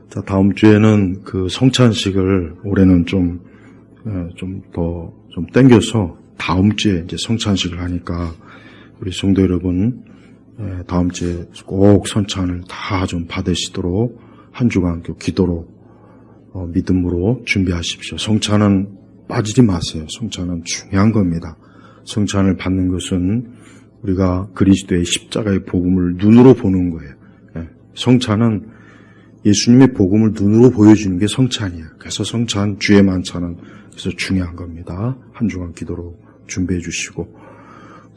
자, 다음 주에는 그 성찬식을 올해는 좀 땡겨서 다음 주에 이제 성찬식을 하니까 우리 성도 여러분, 다음 주에 꼭 성찬을 다 좀 받으시도록 한 주간 기도로, 믿음으로 준비하십시오. 성찬은 빠지지 마세요. 성찬은 중요한 겁니다. 성찬을 받는 것은 우리가 그리스도의 십자가의 복음을 눈으로 보는 거예요. 성찬은 예수님의 복음을 눈으로 보여주는 게 성찬이에요. 그래서 성찬, 주의 만찬은 그래서 중요한 겁니다. 한 주간 기도로 준비해 주시고,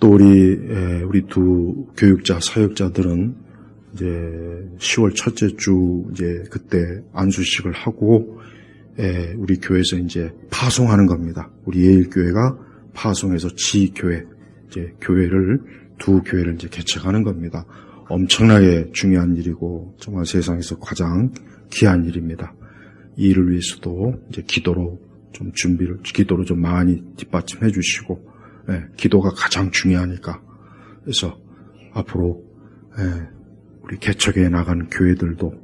또 우리 두 교육자, 사역자들은 이제 10월 첫째 주 이제 그때 안수식을 하고, 우리 교회에서 이제 파송하는 겁니다. 우리 예일교회가 파송해서 지교회, 이제 두 교회를 이제 개척하는 겁니다. 엄청나게 중요한 일이고 정말 세상에서 가장 귀한 일입니다. 이 일을 위해서도 이제 기도로 좀 많이 뒷받침해 주시고, 기도가 가장 중요하니까. 그래서 앞으로 우리 개척에 나가는 교회들도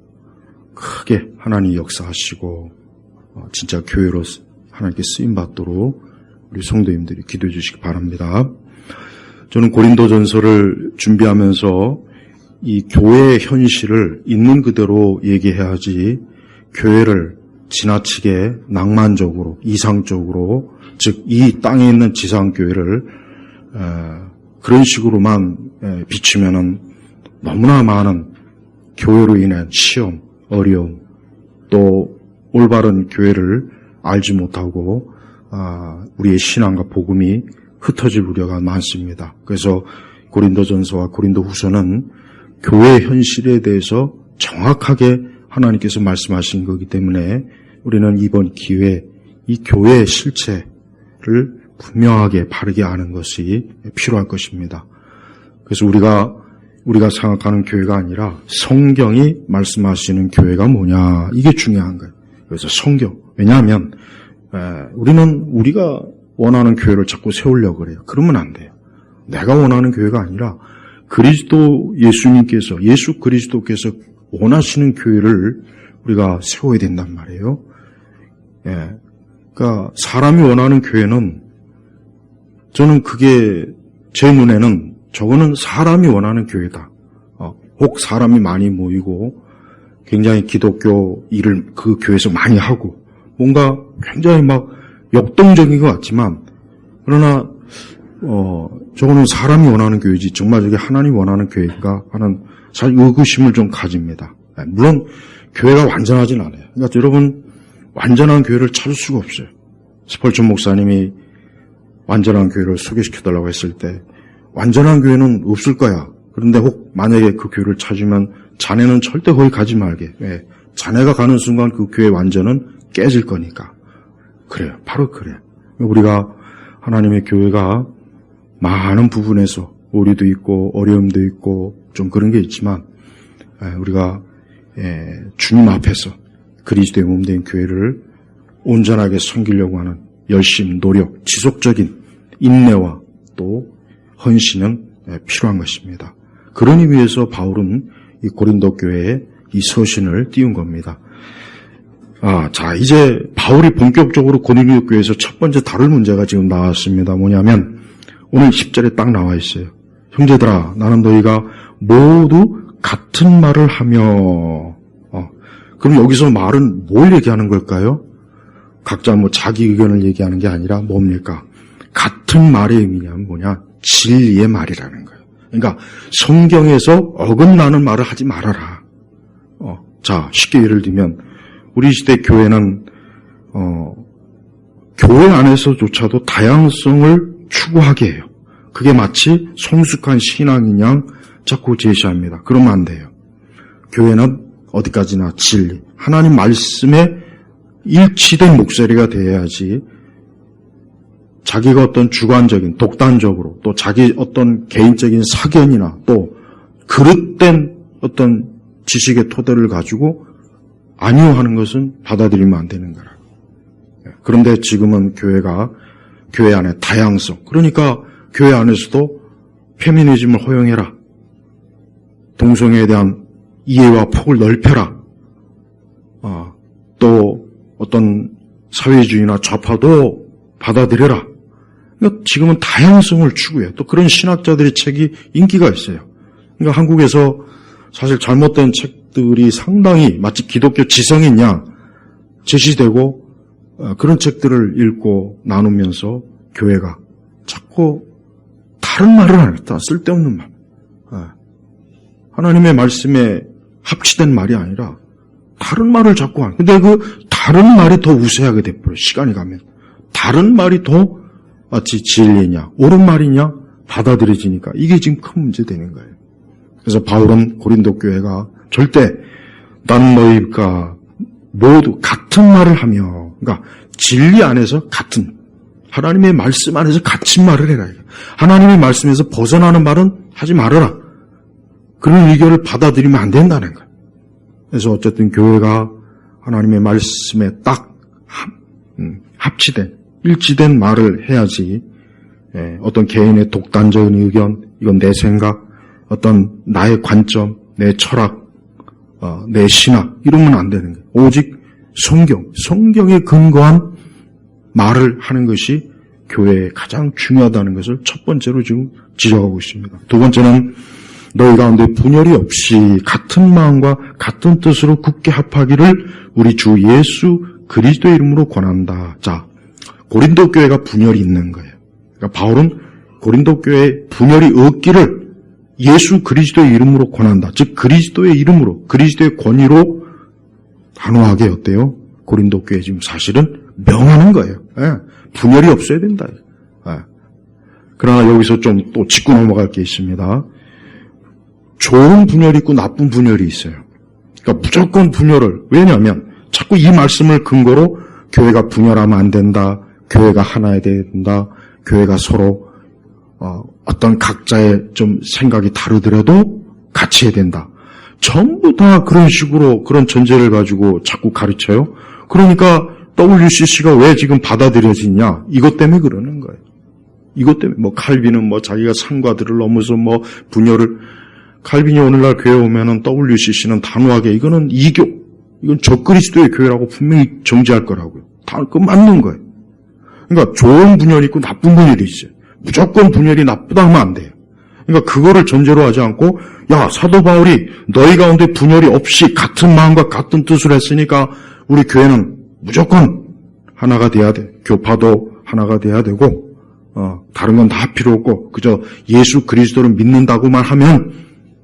크게 하나님 역사하시고 진짜 교회로 하나님께 쓰임 받도록 우리 성도님들이 기도해 주시기 바랍니다. 저는 고린도전서를 준비하면서 이 교회의 현실을 있는 그대로 얘기해야지 교회를 지나치게 낭만적으로, 이상적으로, 즉 이 땅에 있는 지상교회를 그런 식으로만 비추면은 너무나 많은 교회로 인한 시험, 어려움, 또 올바른 교회를 알지 못하고 우리의 신앙과 복음이 흩어질 우려가 많습니다. 그래서 고린도전서와 고린도후서는 교회의 현실에 대해서 정확하게 하나님께서 말씀하신 거기 때문에 우리는 이번 기회에 이 교회의 실체를 분명하게 바르게 아는 것이 필요할 것입니다. 그래서 우리가 생각하는 교회가 아니라 성경이 말씀하시는 교회가 뭐냐, 이게 중요한 거예요. 그래서 성경. 왜냐하면 우리는 우리가 원하는 교회를 자꾸 세우려고 그래요. 그러면 안 돼요. 내가 원하는 교회가 아니라 예수 그리스도께서 원하시는 교회를 우리가 세워야 된단 말이에요. 그러니까 사람이 원하는 교회는, 저는 그게 제 눈에는 저거는 사람이 원하는 교회다. 혹 사람이 많이 모이고 굉장히 기독교 일을 그 교회에서 많이 하고 뭔가 굉장히 막 역동적인 것 같지만, 그러나 저거는 사람이 원하는 교회지 정말 저게 하나님 원하는 교회인가 하는 사실 의구심을 좀 가집니다. 물론 교회가 완전하진 않아요. 그러니까 여러분, 완전한 교회를 찾을 수가 없어요. 스펄전 목사님이 완전한 교회를 소개시켜달라고 했을 때 완전한 교회는 없을 거야. 그런데 혹 만약에 그 교회를 찾으면 자네는 절대 거기 가지 말게. 왜? 자네가 가는 순간 그 교회 완전은 깨질 거니까. 그래요. 바로 그래요. 우리가 하나님의 교회가 많은 부분에서 오류도 있고 어려움도 있고 좀 그런 게 있지만 우리가 주님 앞에서 그리스도의 몸된 교회를 온전하게 섬기려고 하는 열심, 노력, 지속적인 인내와 또 헌신은 필요한 것입니다. 그러니 위해서 바울은 이 고린도 교회에 이 서신을 띄운 겁니다. 자, 이제 바울이 본격적으로 고린도 교회에서 첫 번째 다룰 문제가 지금 나왔습니다. 뭐냐면 오늘 10절에 딱 나와 있어요. 형제들아, 나는 너희가 모두 같은 말을 하며. 그럼 여기서 말은 뭘 얘기하는 걸까요? 각자 자기 의견을 얘기하는 게 아니라 뭡니까? 같은 말의 의미냐면 뭐냐? 진리의 말이라는 거예요. 그러니까 성경에서 어긋나는 말을 하지 말아라. 자, 쉽게 예를 들면 우리 시대 교회는 교회 안에서조차도 다양성을 추구하게 해요. 그게 마치 성숙한 신앙인 양 자꾸 제시합니다. 그러면 안 돼요. 교회는 어디까지나 진리, 하나님 말씀에 일치된 목소리가 돼야지 자기가 어떤 주관적인, 독단적으로 또 자기 어떤 개인적인 사견이나 또 그릇된 어떤 지식의 토대를 가지고 아니요 하는 것은 받아들이면 안 되는 거라. 그런데 지금은 교회 안에 다양성, 그러니까 교회 안에서도 페미니즘을 허용해라. 동성애에 대한 이해와 폭을 넓혀라. 또 어떤 사회주의나 좌파도 받아들여라. 그러니까 지금은 다양성을 추구해요. 또 그런 신학자들의 책이 인기가 있어요. 그러니까 한국에서 사실 잘못된 책들이 상당히 마치 기독교 지성이냐 제시되고 그런 책들을 읽고 나누면서 교회가 자꾸 다른 말을 하겠다. 쓸데없는 말. 하나님의 말씀에 합치된 말이 아니라 다른 말을 자꾸 하는. 근데 그 다른 말이 더 우세하게 돼버려요. 시간이 가면. 다른 말이 더 마치 진리냐, 옳은 말이냐 받아들여지니까 이게 지금 큰 문제 되는 거예요. 그래서 바울은 고린도 교회가 절대 나는 너희가 모두 같은 말을 하며, 그러니까 진리 안에서 같은, 하나님의 말씀 안에서 같은 말을 해라. 하나님의 말씀에서 벗어나는 말은 하지 말아라. 그런 의견을 받아들이면 안 된다는 거예요. 그래서 어쨌든 교회가 하나님의 말씀에 딱 합치된, 일치된 말을 해야지 어떤 개인의 독단적인 의견, 이건 내 생각, 어떤 나의 관점, 내 철학, 내 신학 이러면 안 되는 거예요. 오직 성경에 근거한 말을 하는 것이 교회에 가장 중요하다는 것을 첫 번째로 지금 지적하고 있습니다. 두 번째는 너희 가운데 분열이 없이 같은 마음과 같은 뜻으로 굳게 합하기를 우리 주 예수 그리스도의 이름으로 권한다. 자, 고린도 교회가 분열이 있는 거예요. 그러니까 바울은 고린도 교회에 분열이 없기를 예수 그리스도의 이름으로 권한다. 즉 그리스도의 이름으로, 그리스도의 권위로 단호하게 어때요? 고린도 교회 지금 사실은 명하는 거예요. 분열이 없어야 된다. 그러나 여기서 좀 또 짚고 넘어갈 게 있습니다. 좋은 분열이 있고 나쁜 분열이 있어요. 그러니까 무조건 분열을, 왜냐하면 자꾸 이 말씀을 근거로 교회가 분열하면 안 된다. 교회가 하나야 된다. 교회가 서로 어떤 각자의 좀 생각이 다르더라도 같이 해야 된다. 전부 다 그런 식으로 그런 전제를 가지고 자꾸 가르쳐요. 그러니까 WCC가 왜 지금 받아들여지냐? 이것 때문에 그러는 거예요. 이것 때문에 뭐 칼빈은 뭐 자기가 상과들을 넘어서 뭐 분열을, 칼빈이 오늘날 교회 오면은 WCC는 단호하게 이거는 이교, 이건 적그리스도의 교회라고 분명히 정지할 거라고요. 다 그 맞는 거예요. 그러니까 좋은 분열이 있고 나쁜 분열이 있어요. 무조건 분열이 나쁘다 하면 안 돼요. 그러니까 그거를 전제로 하지 않고, 야, 사도 바울이 너희 가운데 분열이 없이 같은 마음과 같은 뜻을 했으니까 우리 교회는 무조건 하나가 돼야 돼. 교파도 하나가 돼야 되고, 다른 건 다 필요 없고, 그저 예수 그리스도를 믿는다고만 하면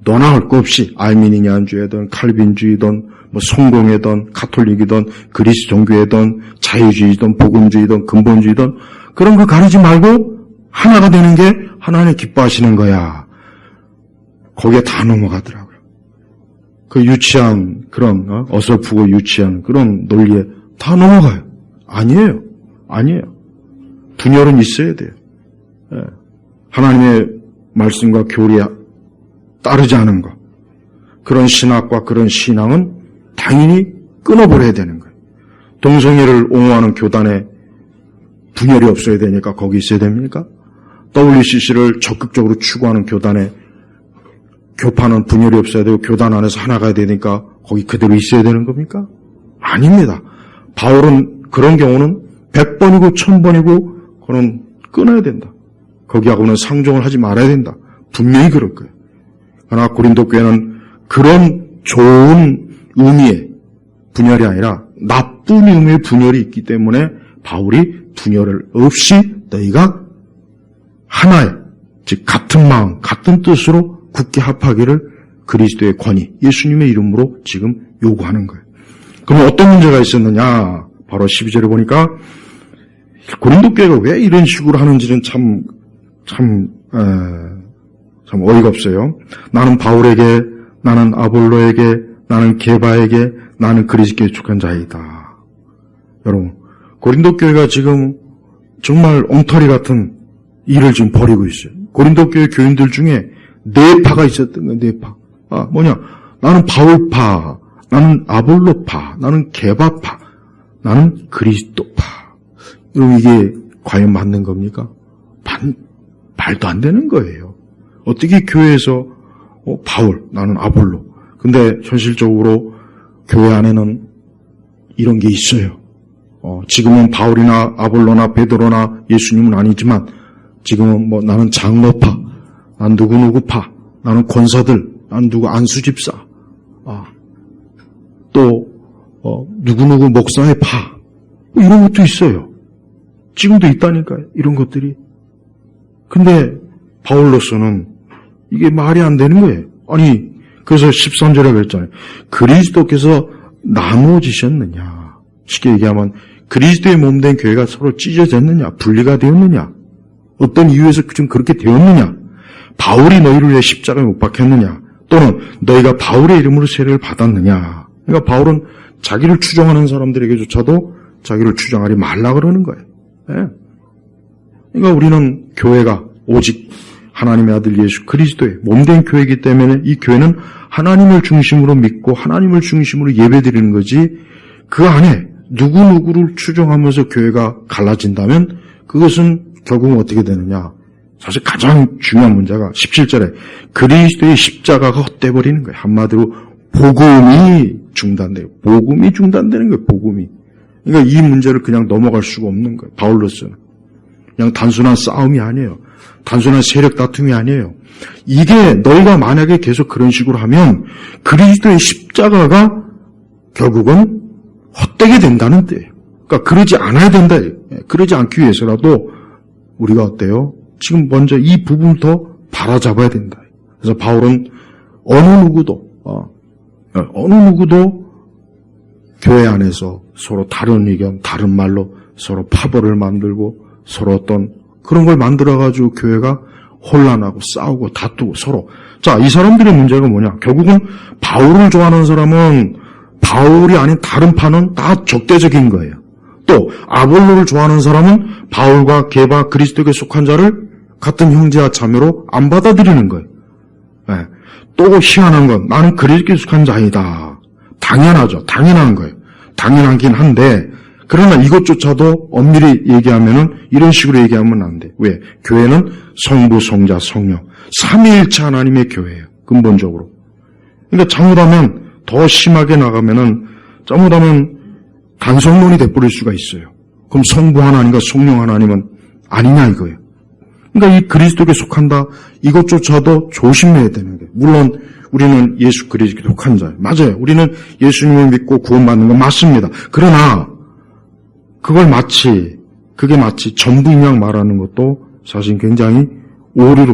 너나 할 거 없이 알미니안주의든 칼빈주의든 뭐 성공이든 가톨릭이든 그리스 종교이든 자유주의든 복음주의든 근본주의든 그런 거 가리지 말고 하나가 되는 게 하나님 기뻐하시는 거야. 거기에 다 넘어가더라고요. 그 유치한 그런 어설프고 유치한 그런 논리에 다 넘어가요. 아니에요. 분열은 있어야 돼요. 하나님의 말씀과 교리에 따르지 않은 것, 그런 신학과 그런 신앙은 당연히 끊어버려야 되는 거예요. 동성애를 옹호하는 교단에 분열이 없어야 되니까 거기 있어야 됩니까? WCC를 적극적으로 추구하는 교단에 교파는 분열이 없어야 되고 교단 안에서 하나가 되니까 거기 그대로 있어야 되는 겁니까? 아닙니다. 바울은 그런 경우는 100번이고 1000번이고 그건 끊어야 된다. 거기하고는 상종을 하지 말아야 된다. 분명히 그럴 거예요. 그러나 고린도 교회는 그런 좋은 의미의 분열이 아니라 나쁜 의미의 분열이 있기 때문에 바울이 분열을 없이 너희가 하나의, 즉 같은 마음, 같은 뜻으로 굳게 합하기를 그리스도의 권위, 예수님의 이름으로 지금 요구하는 거예요. 그럼 어떤 문제가 있었느냐? 바로 12절에 보니까 고린도 교회가 왜 이런 식으로 하는지는 참 어이가 없어요. 나는 바울에게, 나는 아볼로에게, 나는 게바에게, 나는 그리스도에 속한 자이다. 여러분, 고린도 교회가 지금 정말 엉터리 같은 일을 지금 벌이고 있어요. 고린도 교회 교인들 중에 네 파가 있었던 거예요. 네 파. 뭐냐? 나는 바울파, 나는 아볼로파, 나는 게바파, 나는 그리스도파. 여러분, 이게 과연 맞는 겁니까? 말도 안 되는 거예요. 어떻게 교회에서 바울, 나는 아볼로. 근데 현실적으로 교회 안에는 이런 게 있어요. 지금은 바울이나 아볼로나 베드로나 예수님은 아니지만 지금은 뭐 나는 장로파, 난 누구누구파, 나는 권사들, 난 누구 안수집사, 또 누구누구 목사의 파, 이런 것도 있어요. 지금도 있다니까요. 이런 것들이. 근데 바울로서는 이게 말이 안 되는 거예요. 아니 그래서 13절에 그랬잖아요. 그리스도께서 나누어지셨느냐. 쉽게 얘기하면 그리스도의 몸된 교회가 서로 찢어졌느냐, 분리가 되었느냐, 어떤 이유에서 지금 그렇게 되었느냐, 바울이 너희를 위해 십자가에 못 박혔느냐, 또는 너희가 바울의 이름으로 세례를 받았느냐. 그러니까 바울은 자기를 추종하는 사람들에게조차도 자기를 추종하지 말라 그러는 거예요. 네. 그러니까 우리는 교회가 오직 하나님의 아들 예수 그리스도의 몸된 교회이기 때문에 이 교회는 하나님을 중심으로 믿고 하나님을 중심으로 예배드리는 거지, 그 안에 누구누구를 추종하면서 교회가 갈라진다면 그것은 결국은 어떻게 되느냐. 사실 가장 중요한 문제가 17절에 그리스도의 십자가가 헛되어버리는 거예요. 한마디로 복음이 중단돼요. 복음이 중단되는 거예요. 복음이. 그러니까 이 문제를 그냥 넘어갈 수가 없는 거예요. 바울로서는. 그냥 단순한 싸움이 아니에요. 단순한 세력 다툼이 아니에요. 이게 너희가 만약에 계속 그런 식으로 하면 그리스도의 십자가가 결국은 헛되게 된다는 뜻이에요. 그러니까 그러지 않아야 된다. 그러지 않기 위해서라도 우리가 어때요? 지금 먼저 이 부분부터 바로잡아야 된다. 그래서 바울은 어느 누구도 교회 안에서 서로 다른 의견, 다른 말로 서로 파벌을 만들고 서로 어떤 그런 걸 만들어가지고 교회가 혼란하고 싸우고 다투고 서로. 자, 이 사람들의 문제가 뭐냐? 결국은 바울을 좋아하는 사람은 바울이 아닌 다른 파는 다 적대적인 거예요. 또 아볼로를 좋아하는 사람은 바울과 게바 그리스도에게 속한 자를 같은 형제와 자매로 안 받아들이는 거예요. 네. 또 희한한 건 나는 그리스도에 속한 자이다. 당연하죠. 당연한 거예요. 당연하긴 한데 그러나 이것조차도 엄밀히 얘기하면은 이런 식으로 얘기하면 안 돼. 왜? 교회는 성부, 성자, 성령 삼위일체 하나님의 교회예요. 근본적으로. 그러니까 잘못하면 더 심하게 나가면은 잘못하면 단성론이 돼버릴 수가 있어요. 그럼 성부 하나님과 성령 하나님은 아니냐 이거예요. 그러니까 이 그리스도에게 속한다 이것조차도 조심해야 되는 거예요. 물론 우리는 예수 그리스도에 속한 자예요. 맞아요. 우리는 예수님을 믿고 구원받는 건 맞습니다. 그러나 그게 마치 전부인 말하는 것도 사실 굉장히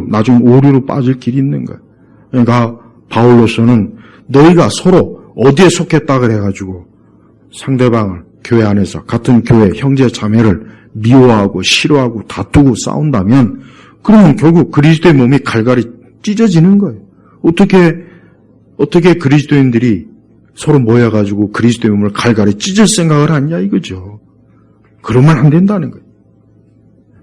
나중 오류로 빠질 길이 있는 거예요. 그러니까 바울로서는 너희가 서로 어디에 속했다 그래가지고 상대방을 교회 안에서 같은 교회 형제 자매를 미워하고 싫어하고 다투고 싸운다면 그러면 결국 그리스도의 몸이 갈갈이 찢어지는 거예요. 어떻게 그리스도인들이 서로 모여가지고 그리스도의 몸을 갈갈이 찢을 생각을 하냐 이거죠. 그러면 안 된다는 거예요.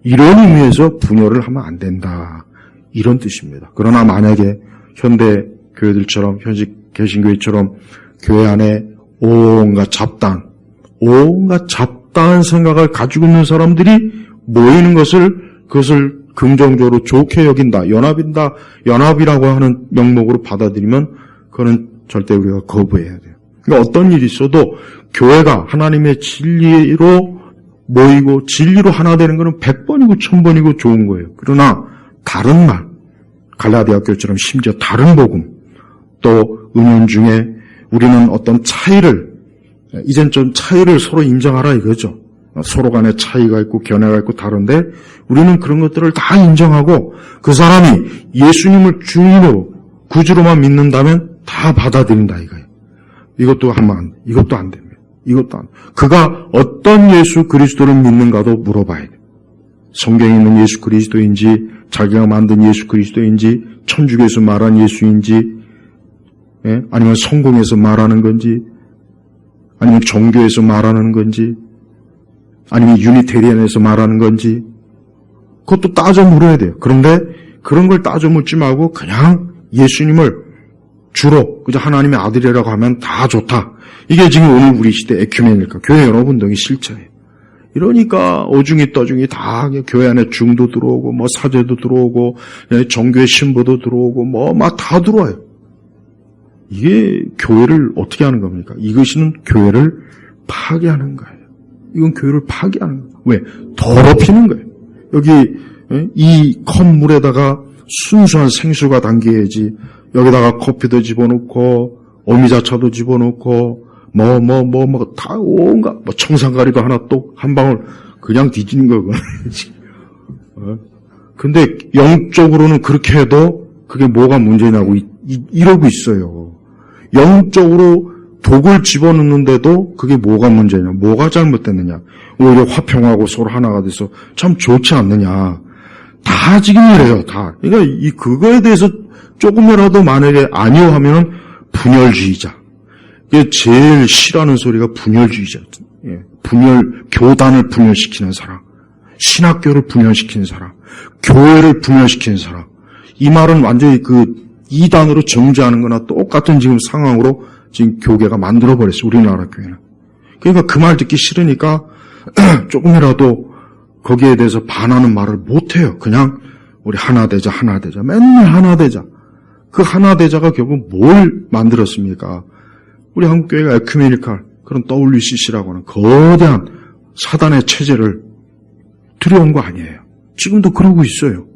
이런 의미에서 분열을 하면 안 된다. 이런 뜻입니다. 그러나 만약에 현대 교회들처럼 현직 개신교회처럼 교회 안에 온갖 잡다한 생각을 가지고 있는 사람들이 모이는 그것을 긍정적으로 좋게 여긴다, 연합이라고 하는 명목으로 받아들이면 그거는 절대 우리가 거부해야 돼요. 그러니까 어떤 일이 있어도 교회가 하나님의 진리로 모이고 진리로 하나 되는 것은 100번이고 1000번이고 좋은 거예요. 그러나 다른 말, 갈라디아 교회처럼 심지어 다른 복음, 또 은연중에 우리는 어떤 이젠 좀 차이를 서로 인정하라 이거죠. 서로 간에 차이가 있고 견해가 있고 다른데 우리는 그런 것들을 다 인정하고 그 사람이 예수님을 주인으로 구주로만 믿는다면 다 받아들인다 이거예요. 이것도 안 됩니다. 그가 어떤 예수 그리스도를 믿는가도 물어봐야 돼요. 성경에 있는 예수 그리스도인지 자기가 만든 예수 그리스도인지 천주교에서 말한 예수인지 아니면 성공에서 말하는 건지 아니면 종교에서 말하는 건지 아니면 유니테리안에서 말하는 건지 그것도 따져 물어야 돼요. 그런데 그런 걸 따져 묻지 말고 그냥 예수님을 주로 그저 하나님의 아들이라고 하면 다 좋다. 이게 지금 오늘 우리 시대 에큐메니까 교회 연합운동의 실체예요. 이러니까 오중이 떠중이 다 교회 안에 중도 들어오고 뭐 사제도 들어오고 정교회 신부도 들어오고 뭐 막 다 들어와요. 이게 교회를 어떻게 하는 겁니까? 이것은 교회를 파괴하는 거예요. 이건 교회를 파괴하는 거예요. 왜? 더럽히는 거예요. 여기 이 컵물에다가 순수한 생수가 담겨야지 여기다가 커피도 집어넣고 오미자차도 집어넣고 다 온갖 청산가리도 하나 또 한 방울 그냥 뒤지는 거고. 근데 영적으로는 그렇게 해도 그게 뭐가 문제냐고 이러고 있어요. 영적으로 독을 집어넣는데도 그게 뭐가 문제냐, 뭐가 잘못됐느냐, 오히려 화평하고 서로 하나가 돼서 참 좋지 않느냐. 다 지금 이래요, 다. 그러니까 그거에 대해서 조금이라도 만약에 아니요 하면은 분열주의자. 이게 제일 싫어하는 소리가 분열주의자. 예. 교단을 분열시키는 사람, 신학교를 분열시키는 사람, 교회를 분열시키는 사람. 이 말은 완전히 이단으로 정죄하는 거나 똑같은 지금 상황으로 지금 교계가 만들어버렸어요, 우리나라 교회는. 그러니까 그 말 듣기 싫으니까 조금이라도 거기에 대해서 반하는 말을 못해요. 그냥 우리 하나 되자, 맨날 하나 되자. 그 하나 되자가 결국 뭘 만들었습니까? 우리 한국교회가 에큐메니칼, 그런 WCC라고 하는 거대한 사단의 체제를 들여온 거 아니에요. 지금도 그러고 있어요.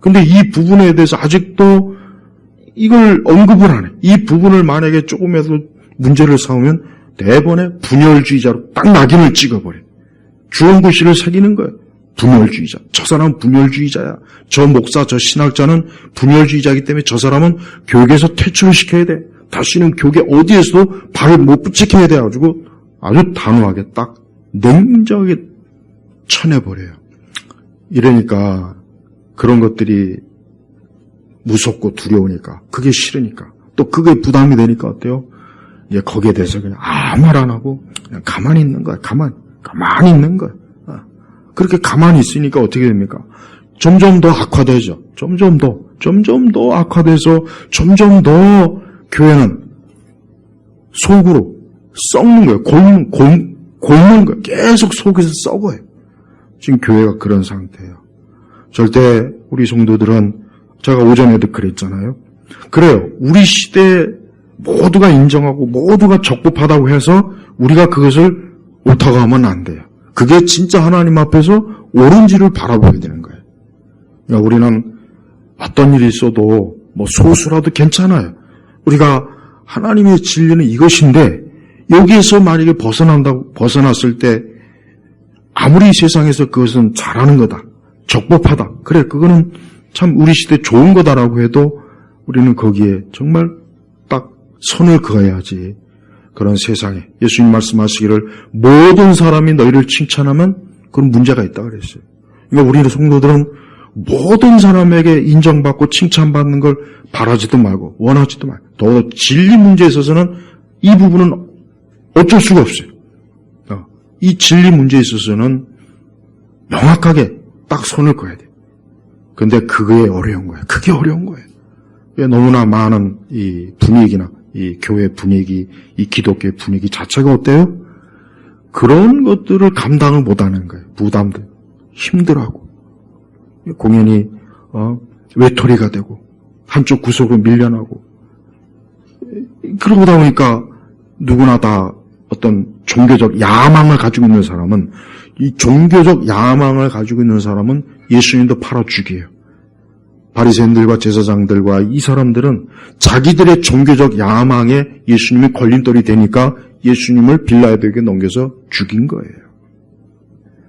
근데 이 부분에 대해서 아직도 이걸 언급을 안 해. 이 부분을 만약에 조금이라도 문제를 삼으면 대번에 분열주의자로 딱 낙인을 찍어버려. 주홍글씨를 새기는 거예요. 분열주의자. 저 사람은 분열주의자야. 저 목사, 저 신학자는 분열주의자이기 때문에 저 사람은 교계에서 퇴출을 시켜야 돼. 다시는 교계 어디에서도 발을 못 붙이게 돼가지고 아주 단호하게 딱 냉정하게 쳐내버려요. 이러니까 그런 것들이 무섭고 두려우니까, 그게 싫으니까, 또 그게 부담이 되니까 어때요? 이제 거기에 대해서 그냥 아무 말 안 하고 그냥 가만히 있는 거야. 가만히 있는 거야. 그렇게 가만히 있으니까 어떻게 됩니까? 점점 더 악화되죠. 점점 더 악화돼서 점점 더 교회는 속으로 썩는 거예요. 곪는 거예요. 계속 속에서 썩어요. 지금 교회가 그런 상태예요. 절대 우리 성도들은, 제가 오전에도 그랬잖아요. 그래요. 우리 시대에 모두가 인정하고 모두가 적법하다고 해서 우리가 그것을 옳다고 하면 안 돼요. 그게 진짜 하나님 앞에서 옳은지를 바라보게 되는 거예요. 그러니까 우리는 어떤 일이 있어도 소수라도 괜찮아요. 우리가 하나님의 진리는 이것인데 여기에서 만약에 벗어났을 때 아무리 세상에서 그것은 잘하는 거다, 적법하다, 그래 그거는 참 우리 시대 좋은 거다라고 해도 우리는 거기에 정말 딱 선을 그어야지. 그런 세상에 예수님 말씀하시기를 모든 사람이 너희를 칭찬하면 그런 문제가 있다 그랬어요. 그러니까 우리 성도들은 모든 사람에게 인정받고 칭찬받는 걸 바라지도 말고 원하지도 말고, 더 진리 문제에 있어서는 이 부분은 어쩔 수가 없어요. 이 진리 문제에 있어서는 명확하게 딱 선을 그어야 돼요. 근데 그게 어려운 거예요. 그게 어려운 거예요. 너무나 많은 이 분위기나 이 교회 분위기, 이 기독교의 분위기 자체가 어때요? 그런 것들을 감당을 못하는 거예요. 부담들, 힘들어하고, 공연이 외톨이가 되고 한쪽 구석으로 밀려나고, 그러다 보니까 누구나 다 어떤 종교적 야망을 가지고 있는 사람은, 이 종교적 야망을 가지고 있는 사람은 예수님도 팔아 죽이에요. 바리새인들과 제사장들과 이 사람들은 자기들의 종교적 야망에 예수님이 걸림돌이 되니까 예수님을 빌라도에게 넘겨서 죽인 거예요.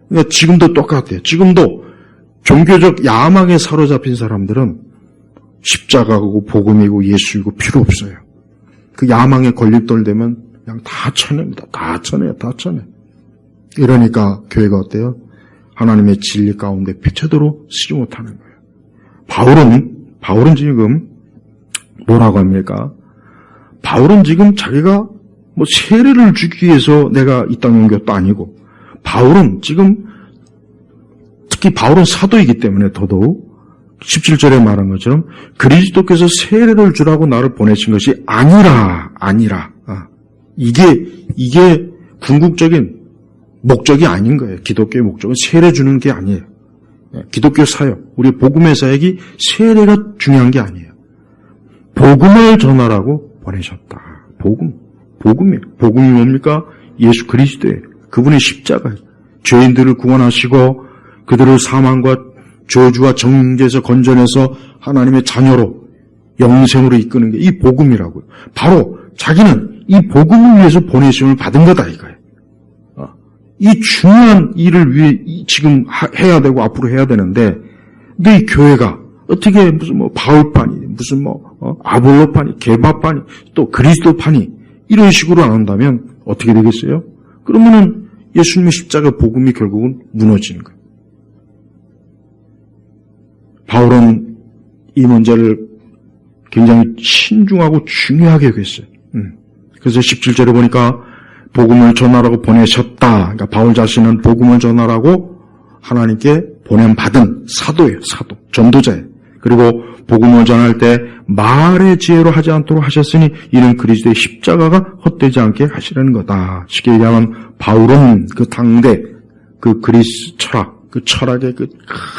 그러니까 지금도 똑같아요. 지금도 종교적 야망에 사로잡힌 사람들은 십자가고 복음이고 예수이고 필요 없어요. 그 야망에 걸림돌 되면 그냥 다 쳐냅니다. 다 쳐내요. 이러니까 교회가 어때요? 하나님의 진리 가운데 제대로 쓰지 못하는 거예요. 바울은 지금 뭐라고 합니까? 바울은 지금 자기가 세례를 주기 위해서 내가 이 땅에 온 것도 아니고, 바울은 지금 특히 바울은 사도이기 때문에 더더욱 17절에 말한 것처럼 그리스도께서 세례를 주라고 나를 보내신 것이 아니라. 이게 궁극적인 목적이 아닌 거예요. 기독교의 목적은 세례 주는 게 아니에요. 기독교 사역, 우리 복음의 사역이 세례가 중요한 게 아니에요. 복음을 전하라고 보내셨다. 복음이에요. 복음이 뭡니까? 예수 그리스도예요. 그분의 십자가예요. 죄인들을 구원하시고 그들을 사망과 저주와 정죄에서 건져내서 하나님의 자녀로 영생으로 이끄는 게 이 복음이라고요. 바로 자기는 이 복음을 위해서 보내심을 받은 거다 이거예요. 이 중요한 일을 위해 지금 해야 되고 앞으로 해야 되는데, 근데 이 교회가 어떻게 무슨 바울파니, 무슨 아볼로파니, 게바파니, 또 그리스도파니 이런 식으로 안 한다면 어떻게 되겠어요? 그러면은 예수님의 십자가 복음이 결국은 무너지는 거예요. 바울은 이 문제를 굉장히 신중하고 중요하게 여겼어요. 그래서 17절에 보니까 복음을 전하라고 보내셨다. 그러니까 바울 자신은 복음을 전하라고 하나님께 보냄받은 사도예요. 사도. 전도자예요. 그리고 복음을 전할 때 말의 지혜로 하지 않도록 하셨으니 이는 그리스도의 십자가가 헛되지 않게 하시라는 거다. 쉽게 얘기하면 바울은 그 당대 그 그리스 철학, 그 철학의 그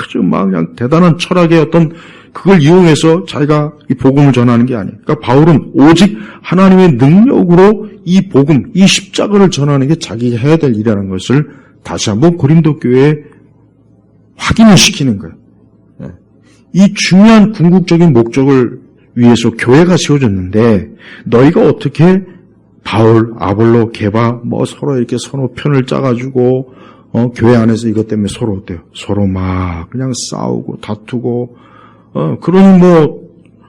아주 막 그냥 대단한 철학의 어떤 그걸 이용해서 자기가 이 복음을 전하는 게 아니에요. 그러니까 바울은 오직 하나님의 능력으로 이 복음, 이 십자가를 전하는 게 자기가 해야 될 일이라는 것을 다시 한번 고린도 교회에 확인을 시키는 거예요. 이 중요한 궁극적인 목적을 위해서 교회가 세워졌는데 너희가 어떻게 바울, 아볼로, 게바 서로 이렇게 서로 편을 짜가지고 교회 안에서 이것 때문에 서로 어때요? 서로 막 그냥 싸우고 다투고 그러니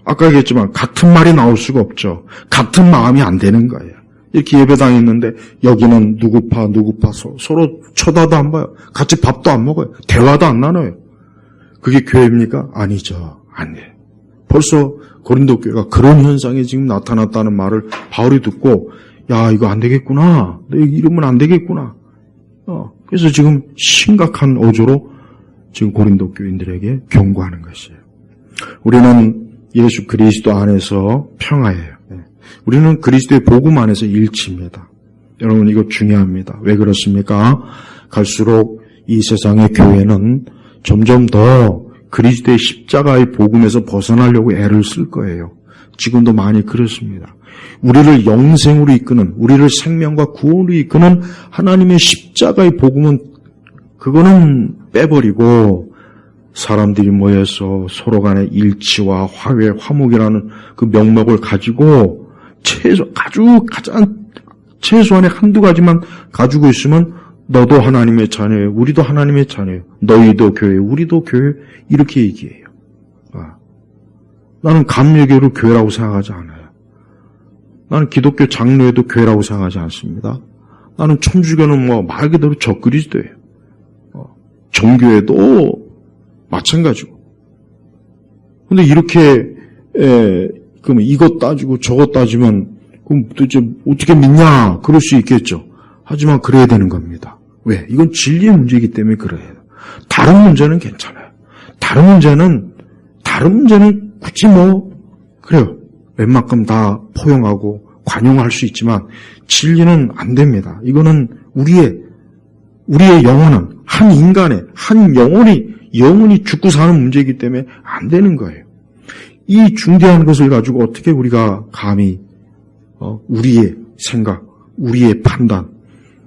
아까 얘기했지만 같은 말이 나올 수가 없죠. 같은 마음이 안 되는 거예요. 이렇게 예배당에 있는데 여기는 누구파 서로 쳐다도 안 봐요. 같이 밥도 안 먹어요. 대화도 안 나눠요. 그게 교회입니까? 아니죠. 아니에요. 벌써 고린도 교회가 그런 현상이 지금 나타났다는 말을 바울이 듣고 야 이거 안 되겠구나. 너 이러면 안 되겠구나. 그래서 지금 심각한 어조로 지금 고린도 교인들에게 경고하는 것이에요. 우리는 예수 그리스도 안에서 평화예요. 우리는 그리스도의 복음 안에서 일치입니다. 여러분 이거 중요합니다. 왜 그렇습니까? 갈수록 이 세상의 교회는 점점 더 그리스도의 십자가의 복음에서 벗어나려고 애를 쓸 거예요. 지금도 많이 그렇습니다. 우리를 영생으로 이끄는, 우리를 생명과 구원으로 이끄는 하나님의 십자가의 복음은 그거는 빼버리고 사람들이 모여서 서로 간의 일치와 화해, 화목이라는 그 명목을 가지고 가장 최소한의 한두 가지만 가지고 있으면 너도 하나님의 자녀예요. 우리도 하나님의 자녀예요. 너희도 교회, 우리도 교회 이렇게 얘기해요. 나는 감리교를 교회라고 생각하지 않아요. 나는 기독교 장로회도 교회라고 생각하지 않습니다. 나는 천주교는 말 그대로 적그리스도예요. 정교회도 마찬가지고. 근데 이렇게 그럼 이것 따지고 저것 따지면 그럼 도대체 어떻게 믿냐? 그럴 수 있겠죠. 하지만 그래야 되는 겁니다. 왜? 이건 진리의 문제이기 때문에 그래요. 다른 문제는 괜찮아요. 다른 문제는 굳이 그래요. 웬만큼 다 포용하고 관용할 수 있지만 진리는 안 됩니다. 이거는 우리의 영혼은 한 인간의 한 영혼이 죽고 사는 문제이기 때문에 안 되는 거예요. 이 중대한 것을 가지고 어떻게 우리가 감히 우리의 생각, 우리의 판단,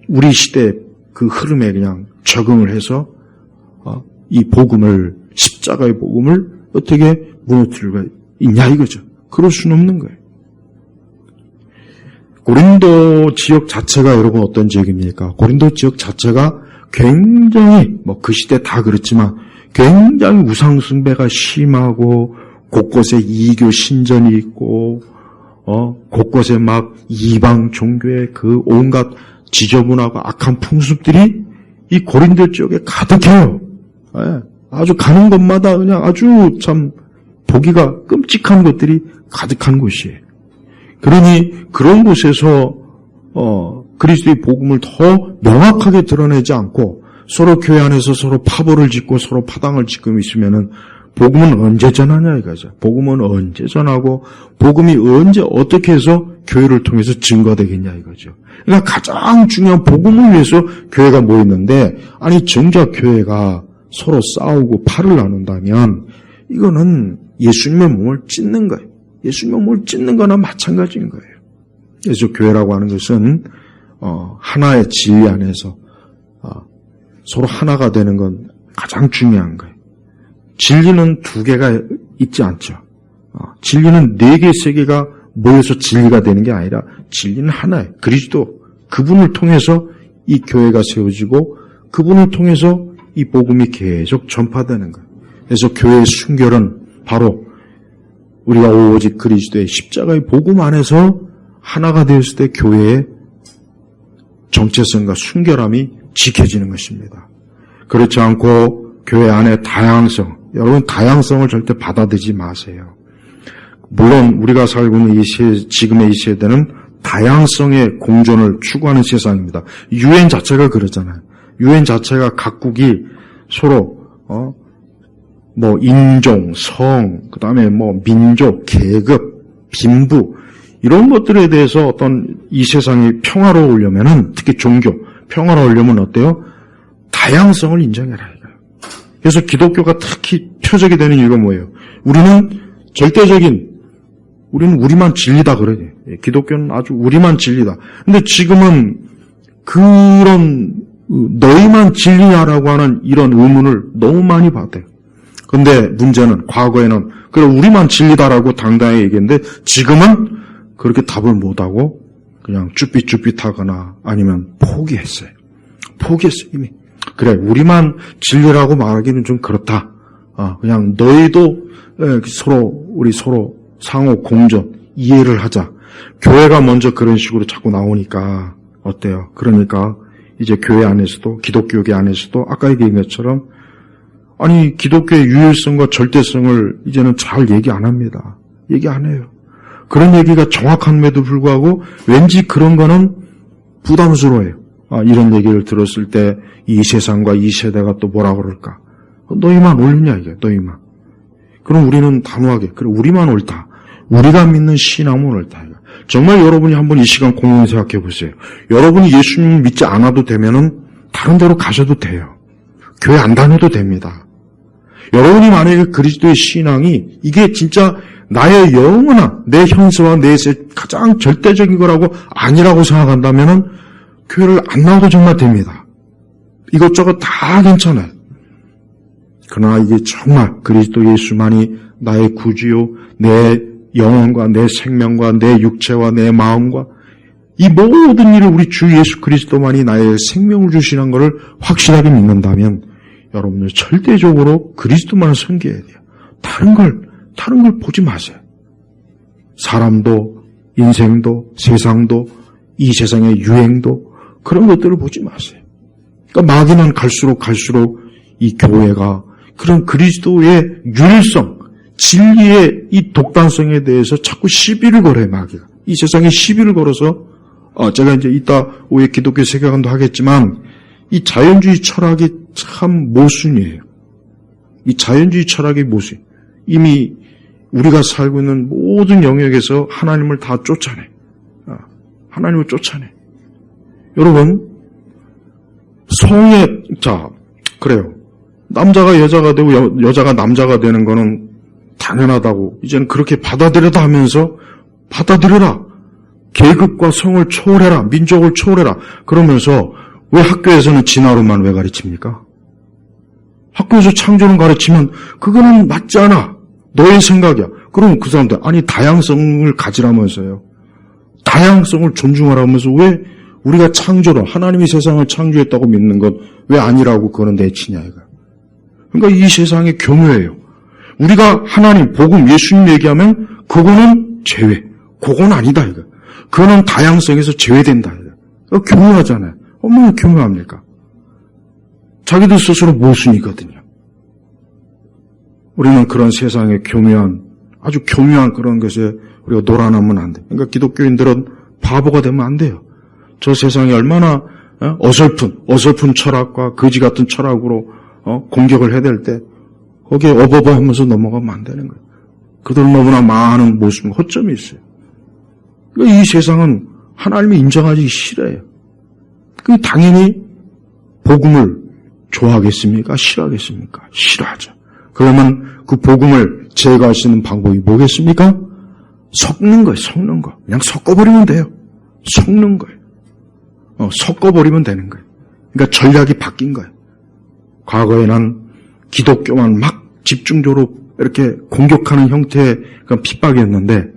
우리 시대 그 흐름에 그냥 적응을 해서 이 복음을 십자가의 복음을 어떻게 무너뜨릴 수 있냐 이거죠. 그럴 수는 없는 거예요. 고린도 지역 자체가 여러분 어떤 지역입니까? 고린도 지역 자체가 굉장히 그 시대 다 그렇지만 굉장히 우상 숭배가 심하고 곳곳에 이교 신전이 있고 곳곳에 막 이방 종교의 그 온갖 지저분하고 악한 풍습들이 이 고린도 지역에 가득해요. 아주 가는 곳마다 그냥 아주 참 보기가 끔찍한 것들이 가득한 곳이에요. 그러니 그런 곳에서 그리스도의 복음을 더 명확하게 드러내지 않고 서로 교회 안에서 서로 파벌을 짓고 서로 파당을 짓고 있으면은 복음은 언제 전하냐 이거죠. 복음은 언제 전하고 복음이 언제 어떻게 해서 교회를 통해서 증거되겠냐 이거죠. 그러니까 가장 중요한 복음을 위해서 교회가 모였는데 아니 정작 교회가 서로 싸우고 팔을 나눈다면 이거는 예수님의 몸을 찢는 거예요. 예수님의 몸을 찢는 거나 마찬가지인 거예요. 그래서 교회라고 하는 것은 하나의 진리 안에서 서로 하나가 되는 건 가장 중요한 거예요. 진리는 두 개가 있지 않죠. 진리는 네 개, 세 개가 모여서 진리가 되는 게 아니라 진리는 하나예요. 그리스도, 그분을 통해서 이 교회가 세워지고 그분을 통해서 이 복음이 계속 전파되는 거예요. 그래서 교회의 순결은 바로 우리가 오직 그리스도의 십자가의 복음 안에서 하나가 되었을 때 교회의 정체성과 순결함이 지켜지는 것입니다. 그렇지 않고 교회 안에 다양성, 여러분 다양성을 절대 받아들이지 마세요. 물론 우리가 살고 있는 지금의 이 세대는 다양성의 공존을 추구하는 세상입니다. 유엔 자체가 그러잖아요. 유엔 자체가 각국이 서로 인종, 성, 그다음에 민족, 계급, 빈부 이런 것들에 대해서 어떤 이 세상이 평화로우려면은 특히 종교 평화로우려면 어때요? 다양성을 인정해라 이거예요. 그래서 기독교가 특히 표적이 되는 이유가 뭐예요? 우리는 우리는 우리만 진리다 그래요. 기독교는 아주 우리만 진리다. 근데 지금은 그런 너희만 진리냐라고 하는 이런 의문을 너무 많이 받아요. 근데 문제는 과거에는 그래 우리만 진리다라고 당당히 얘기했는데 지금은 그렇게 답을 못하고 그냥 쭈삣쭈삣하거나 아니면 포기했어요. 이미. 그래 우리만 진리라고 말하기는 좀 그렇다. 그냥 너희도 우리 서로 상호 공존 이해를 하자. 교회가 먼저 그런 식으로 자꾸 나오니까 어때요? 그러니까 이제 교회 안에서도 기독교계 안에서도 아까 얘기한 것처럼 아니 기독교의 유일성과 절대성을 이제는 잘 얘기 안 합니다. 얘기 안 해요. 그런 얘기가 정확함에도 불구하고 왠지 그런 거는 부담스러워요. 이런 얘기를 들었을 때 이 세상과 이 세대가 또 뭐라 그럴까? 너희만 옳냐 이게 너희만. 그럼 우리는 단호하게 그래 우리만 옳다. 우리가 믿는 신앙은 옳다. 정말 여러분이 한번 이 시간 공헌 생각해 보세요. 여러분이 예수님 믿지 않아도 되면은 다른 데로 가셔도 돼요. 교회 안 다녀도 됩니다. 여러분이 만약에 그리스도의 신앙이 이게 진짜 나의 영원한 내 현세와 내 가장 절대적인 거라고 아니라고 생각한다면은 교회를 안 나와도 정말 됩니다. 이것저것 다 괜찮아요. 그러나 이게 정말 그리스도 예수만이 나의 구주요, 내 영혼과 내 생명과 내 육체와 내 마음과 이 모든 일을 우리 주 예수 그리스도만이 나의 생명을 주시는 것을 확실하게 믿는다면 여러분들 절대적으로 그리스도만을 섬겨야 돼요. 다른 걸 보지 마세요. 사람도, 인생도, 세상도, 이 세상의 유행도 그런 것들을 보지 마세요. 그러니까 마귀는 갈수록 이 교회가 그런 그리스도의 유일성, 진리의 이 독단성에 대해서 자꾸 시비를 걸어요, 마귀가. 이 세상에 시비를 걸어서, 제가 이제 이따 오후에 기독교 세계관도 하겠지만, 이 자연주의 철학이 참 모순이에요. 이 자연주의 철학의 모순. 이미 우리가 살고 있는 모든 영역에서 하나님을 다 쫓아내. 하나님을 쫓아내. 여러분, 그래요. 남자가 여자가 되고 여자가 남자가 되는 거는 당연하다고 이제는 그렇게 받아들여다 하면서 받아들여라. 계급과 성을 초월해라. 민족을 초월해라. 그러면서 왜 학교에서는 진화론만 왜 가르칩니까? 학교에서 창조론 가르치면 그거는 맞지 않아. 너의 생각이야. 그럼 그 사람들 아니 다양성을 가지라면서요. 다양성을 존중하라면서 왜 우리가 창조론 하나님이 세상을 창조했다고 믿는 것 왜 아니라고 그거는 내치냐 이거. 그러니까 이 세상이 교묘해요. 우리가 하나님, 복음, 예수님 얘기하면 그거는 제외. 그건 아니다 이거. 그거는 다양성에서 제외된다 이거. 교묘하잖아요. 얼마나 교묘합니까? 자기들 스스로 모순이거든요. 우리는 그런 세상의 아주 교묘한 그런 것에 우리가 놀아나면 안 돼. 그러니까 기독교인들은 바보가 되면 안 돼요. 저 세상이 얼마나 어설픈 철학과 거지 같은 철학으로 공격을 해야 될 때 거기에 어버버하면서 넘어가면 안 되는 거예요. 그들 너무나 많은 모순, 허점이 있어요. 그러니까 이 세상은 하나님이 인정하기 싫어요. 그 당연히 복음을 좋아하겠습니까? 싫어하겠습니까? 싫어하죠. 그러면 그 복음을 제거할 수 있는 방법이 뭐겠습니까? 섞는 거예요. 그냥 섞어버리면 돼요. 섞는 거예요. 섞어버리면 되는 거예요. 그러니까 전략이 바뀐 거예요. 과거에는 기독교만 막 집중적으로 이렇게 공격하는 형태의 핍박이었는데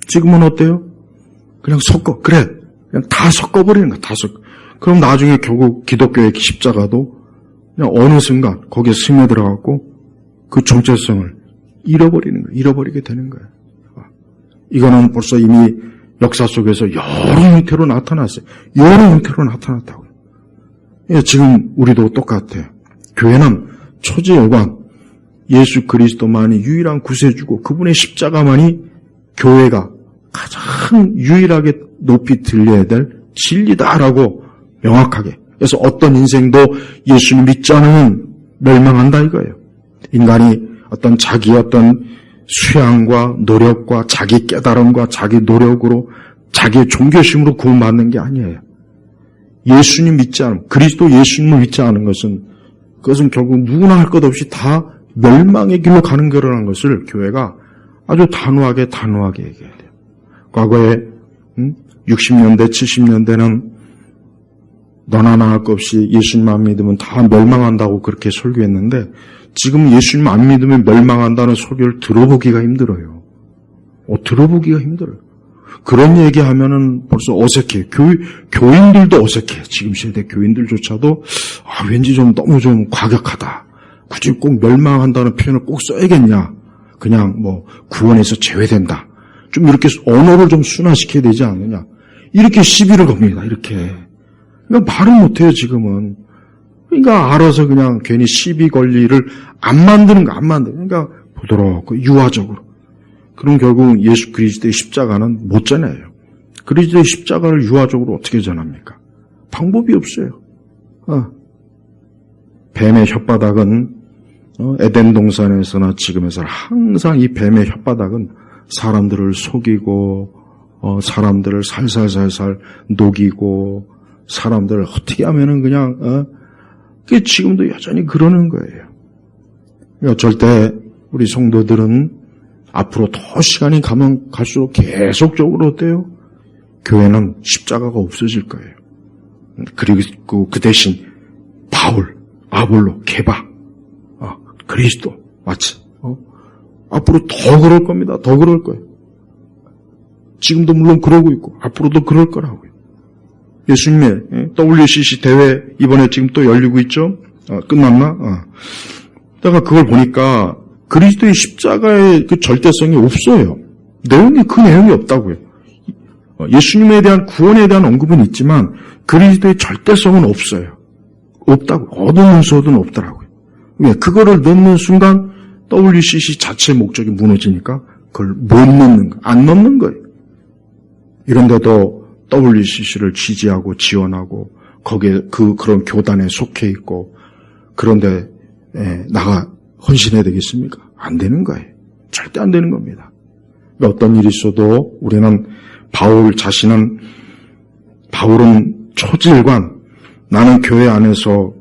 지금은 어때요? 그냥 그래. 그냥 다 섞어버리는 거야. 다 섞어. 그럼 나중에 결국 기독교의 십자가도 그냥 어느 순간 거기에 스며들어갖고 그 정체성을 잃어버리는 거예요. 잃어버리게 되는 거예요. 이거는 벌써 이미 역사 속에서 여러 형태로 나타났어요. 여러 형태로 나타났다고요. 예, 지금 우리도 똑같아요. 교회는 초지일관 예수 그리스도만이 유일한 구세주고 그분의 십자가만이 교회가 가장 유일하게 높이 들려야 될 진리다라고 명확하게. 그래서 어떤 인생도 예수님 믿지 않으면 멸망한다 이거예요. 인간이 어떤 자기의 어떤 수양과 노력과 자기 깨달음과 자기 노력으로 자기의 종교심으로 구원받는 게 아니에요. 예수님 믿지 않음, 그리스도 예수님을 믿지 않은 것은 그것은 결국 누구나 할 것 없이 다 멸망의 길로 가는 거라는 것을 교회가 아주 단호하게 얘기해야 돼요. 과거에 60년대, 70년대는 너나 나 할 것 없이 예수님만 믿으면 다 멸망한다고 그렇게 설교했는데 지금 예수님 안 믿으면 멸망한다는 설교를 들어보기가 힘들어요. 들어보기가 힘들어요. 그런 얘기하면은 벌써 어색해요. 교인들도 어색해요. 지금 세대 교인들조차도 왠지 좀 너무 좀 과격하다. 굳이 꼭 멸망한다는 표현을 꼭 써야겠냐. 그냥 구원에서 제외된다. 좀 이렇게 언어를 좀 순화시켜야 되지 않느냐. 이렇게 시비를 겁니다. 이렇게. 그러니까 말을 못해요, 지금은. 그러니까 알아서 그냥 괜히 시비 걸 일을 안 만드는 거, 안 만드는 거. 그러니까 부드럽고 유화적으로. 그럼 결국 예수 그리스도의 십자가는 못 전해요. 그리스도의 십자가를 유화적으로 어떻게 전합니까? 방법이 없어요. 뱀의 혓바닥은 에덴 동산에서나 지금에서 항상 이 뱀의 혓바닥은 사람들을 속이고 사람들을 살살살살 녹이고 사람들을 어떻게 하면은 그냥 그게 지금도 여전히 그러는 거예요. 그러니까 절대 우리 성도들은 앞으로 더 시간이 가면 갈수록 계속적으로 어때요? 교회는 십자가가 없어질 거예요. 그리고 그 대신 바울, 아볼로, 게바, 그리스도 마치 앞으로 더 그럴 겁니다. 더 그럴 거예요. 지금도 물론 그러고 있고 앞으로도 그럴 거라고요. 예수님의 WCC 대회 이번에 지금 또 열리고 있죠. 끝났나? 내가 그걸 보니까 그리스도의 십자가의 그 절대성이 없어요. 그 내용이 없다고요. 예수님에 대한 구원에 대한 언급은 있지만 그리스도의 절대성은 없어요. 없다고. 어느 문서든 없더라고요. 왜? 그거를 넣는 순간 WCC 자체 목적이 무너지니까 그걸 못 넣는 거, 안 넣는 거예요. 이런데도 WCC를 지지하고 지원하고 거기에 그런 교단에 속해 있고 그런데 나가 헌신해야 되겠습니까? 안 되는 거예요. 절대 안 되는 겁니다. 어떤 일이 있어도 우리는 바울은 초질관 나는 교회 안에서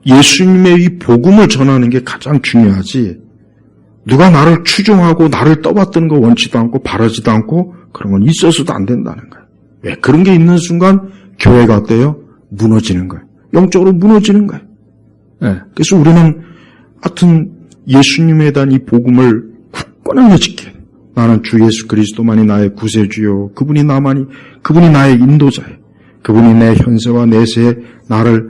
예수님의 이 복음을 전하는 게 가장 중요하지 누가 나를 추종하고 나를 떠받드는 거 원치도 않고 바라지도 않고 그런 건 있어서도 안 된다는 거예요. 왜? 그런 게 있는 순간 교회가 어때요? 무너지는 거예요. 영적으로 무너지는 거예요. 그래서 우리는 하여튼 예수님에 대한 이 복음을 굳건하게 지켜야 돼요. 나는 주 예수 그리스도만이 나의 구세주요. 그분이 나의 인도자예요. 그분이 내 현세와 내세에 나를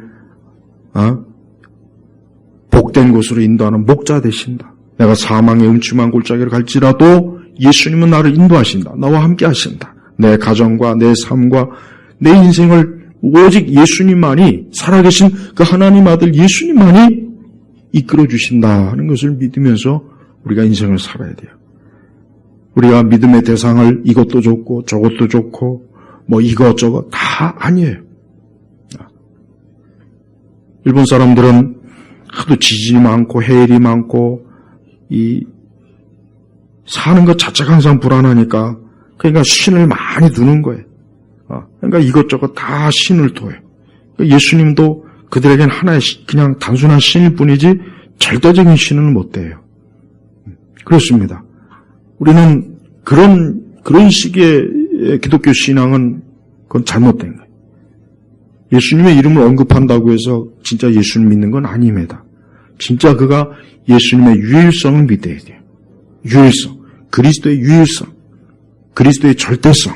복된 곳으로 인도하는 목자 되신다. 내가 사망의 음침한 골짜기를 갈지라도 예수님은 나를 인도하신다. 나와 함께 하신다. 내 가정과 내 삶과 내 인생을 오직 예수님만이 살아계신 그 하나님 아들 예수님만이 이끌어 주신다는 것을 믿으면서 우리가 인생을 살아야 돼요. 우리가 믿음의 대상을 이것도 좋고 저것도 좋고 이것저것 다 아니에요. 일본 사람들은 하도 지진이 많고 해일이 많고 사는 것 자체가 항상 불안하니까 그러니까 신을 많이 두는 거예요. 그러니까 이것저것 다 신을 둬요. 예수님도 그들에겐 하나의 그냥 단순한 신일 뿐이지 절대적인 신은 못 돼요. 그렇습니다. 우리는 그런 식의 기독교 신앙은 그건 잘못된 거예요. 예수님의 이름을 언급한다고 해서 진짜 예수님 믿는 건 아닙니다. 진짜 그가 예수님의 유일성을 믿어야 돼요. 유일성, 그리스도의 유일성, 그리스도의 절대성,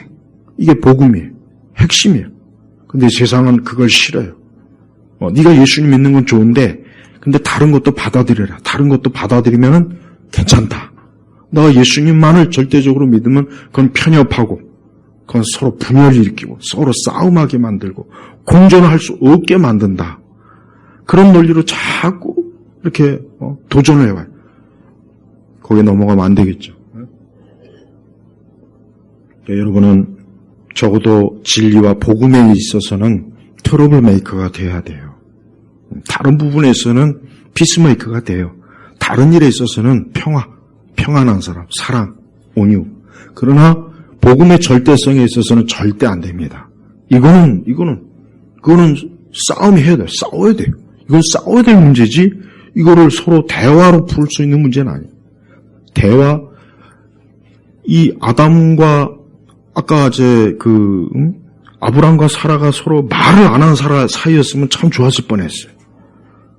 이게 복음이에요. 핵심이에요. 근데 세상은 그걸 싫어요. 네가 예수님 믿는 건 좋은데 근데 다른 것도 받아들여라. 다른 것도 받아들이면 괜찮다. 너가 예수님만을 절대적으로 믿으면 그건 편협하고 그건 서로 분열을 일으키고 서로 싸움하게 만들고 공존을 할 수 없게 만든다. 그런 논리로 자꾸 이렇게 도전을 해와요. 거기에 넘어가면 안 되겠죠. 여러분은 적어도 진리와 복음에 있어서는 트러블 메이커가 돼야 돼요. 다른 부분에서는 피스메이커가 돼요. 다른 일에 있어서는 평안한 사람, 사랑, 온유. 그러나 복음의 절대성에 있어서는 절대 안 됩니다. 이거는 싸움이 해야 돼요. 싸워야 돼요. 이건 싸워야 될 문제지 이거를 서로 대화로 풀 수 있는 문제는 아니에요. 대화, 이 아담과 아까 아브람과 사라가 서로 말을 안 한 사이였으면 참 좋았을 뻔했어요.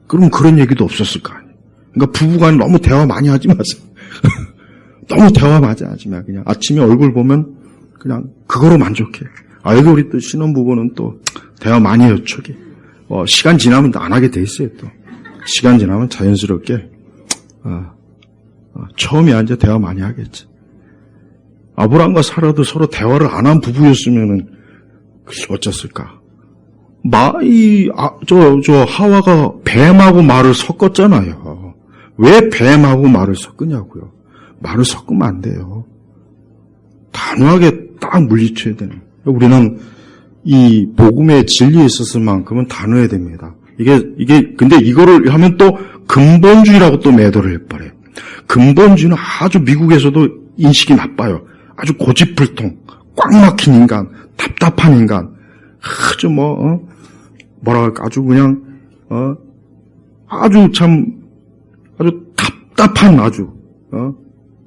그럼 그런 얘기도 없었을 거 아니에요. 그러니까 부부간에 너무 대화 많이 하지 마세요. 너무 대화 많이 하지 마. 그냥 아침에 얼굴 보면 그냥 그거로 만족해. 여기 우리 또 신혼부부는 또 대화 많이 해요, 촉이. 시간 지나면 안 하게 돼 있어요, 또. 시간 지나면 자연스럽게, 처음이야 이제 대화 많이 하겠지. 아브람과 사라도 서로 대화를 안 한 부부였으면은, 어쩌을까. 하와가 뱀하고 말을 섞었잖아요. 왜 뱀하고 말을 섞으냐고요. 말을 섞으면 안 돼요. 단호하게 딱 물리쳐야 되는. 우리는 이 복음의 진리에 있어서만큼은 단호해야 됩니다. 근데 이거를 하면 또 근본주의라고 또 매도를 해버려요. 근본주의는 아주 미국에서도 인식이 나빠요. 아주 고집불통, 꽉 막힌 인간, 답답한 인간, 아주 아주 그냥, 아주 답답한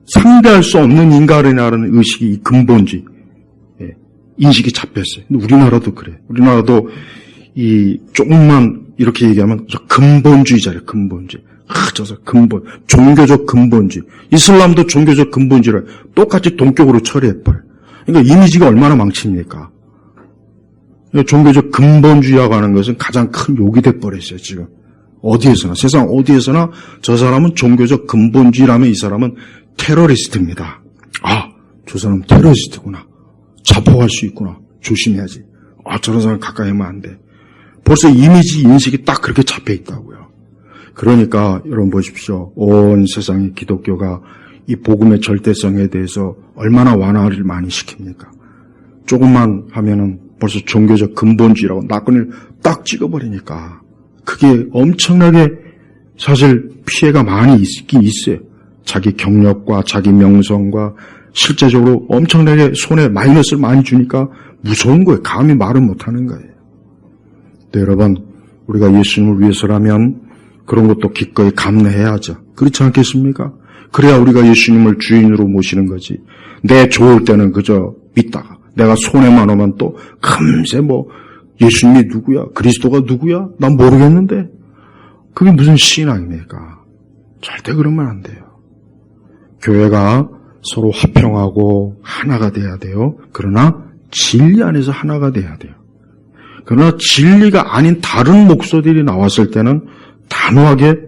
상대할 수 없는 인간이라는 의식이 이 근본주의, 인식이 잡혔어요. 근데 우리나라도 그래. 우리나라도 조금만 이렇게 얘기하면 근본주의자래요, 근본주의. 종교적 근본주의. 이슬람도 종교적 근본주의를 똑같이 동격으로 처리해버려요. 그러니까 이미지가 얼마나 망칩니까? 종교적 근본주의라고 하는 것은 가장 큰 욕이 돼버렸어요, 지금. 어디에서나, 세상 어디에서나 저 사람은 종교적 근본주의라면 이 사람은 테러리스트입니다. 저 사람 테러리스트구나. 자폭할 수 있구나. 조심해야지. 저런 사람 가까이 하면 안 돼. 벌써 이미지, 인식이 딱 그렇게 잡혀 있다고요. 그러니까 여러분 보십시오. 온 세상의 기독교가 이 복음의 절대성에 대해서 얼마나 완화를 많이 시킵니까? 조금만 하면은 벌써 종교적 근본주의라고 낙근을 딱 찍어버리니까 그게 엄청나게 사실 피해가 많이 있긴 있어요. 자기 경력과 자기 명성과 실제적으로 엄청나게 손에 마이너스를 많이 주니까 무서운 거예요. 감히 말을 못하는 거예요. 네, 여러분, 우리가 예수님을 위해서라면 그런 것도 기꺼이 감내해야죠. 그렇지 않겠습니까? 그래야 우리가 예수님을 주인으로 모시는 거지. 내 좋을 때는 그저 믿다가 내가 손해만 오면 또 금세 예수님이 누구야? 그리스도가 누구야? 난 모르겠는데. 그게 무슨 신앙입니까? 절대 그러면 안 돼요. 교회가 서로 화평하고 하나가 돼야 돼요. 그러나 진리 안에서 하나가 돼야 돼요. 그러나 진리가 아닌 다른 목소리들이 나왔을 때는 단호하게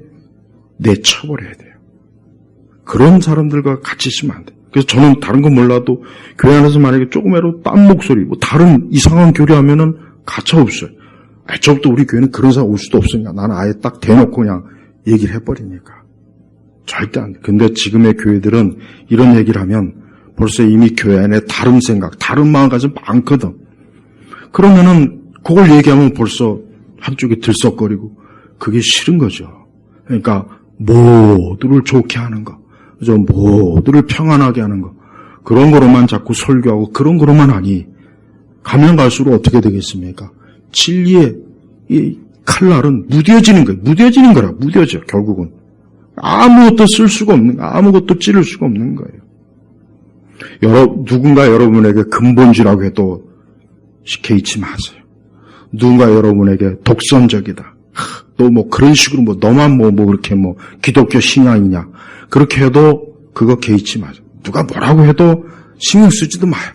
내쳐버려야 돼요. 그런 사람들과 같이 있으면 안 돼요. 그래서 저는 다른 건 몰라도 교회 안에서 만약에 조금이라도 딴 목소리, 다른 이상한 교리하면은 가차 없어요. 저부터 우리 교회는 그런 사람 올 수도 없으니까 나는 아예 딱 대놓고 그냥 얘기를 해버리니까. 절대 안 돼. 근데 지금의 교회들은 이런 얘기를 하면 벌써 이미 교회 안에 다른 생각, 다른 마음가짐 많거든. 그러면은 그걸 얘기하면 벌써 한쪽에 들썩거리고 그게 싫은 거죠. 그러니까 모두를 좋게 하는 거, 그죠? 모두를 평안하게 하는 거, 그런 거로만 자꾸 설교하고 그런 거로만 하니 가면 갈수록 어떻게 되겠습니까? 진리의 이 칼날은 무뎌지는 거예요. 무뎌져 결국은. 아무것도 쓸 수가 없는 거예요. 아무것도 찌를 수가 없는 거예요. 누군가 여러분에게 근본주의라고 해도 개의치 마세요. 누군가 여러분에게 독선적이다. 너 뭐 그런 식으로 뭐 너만 뭐 그렇게 뭐 기독교 신앙이냐. 그렇게 해도 그거 개의치 마세요. 누가 뭐라고 해도 신경 쓰지도 마요.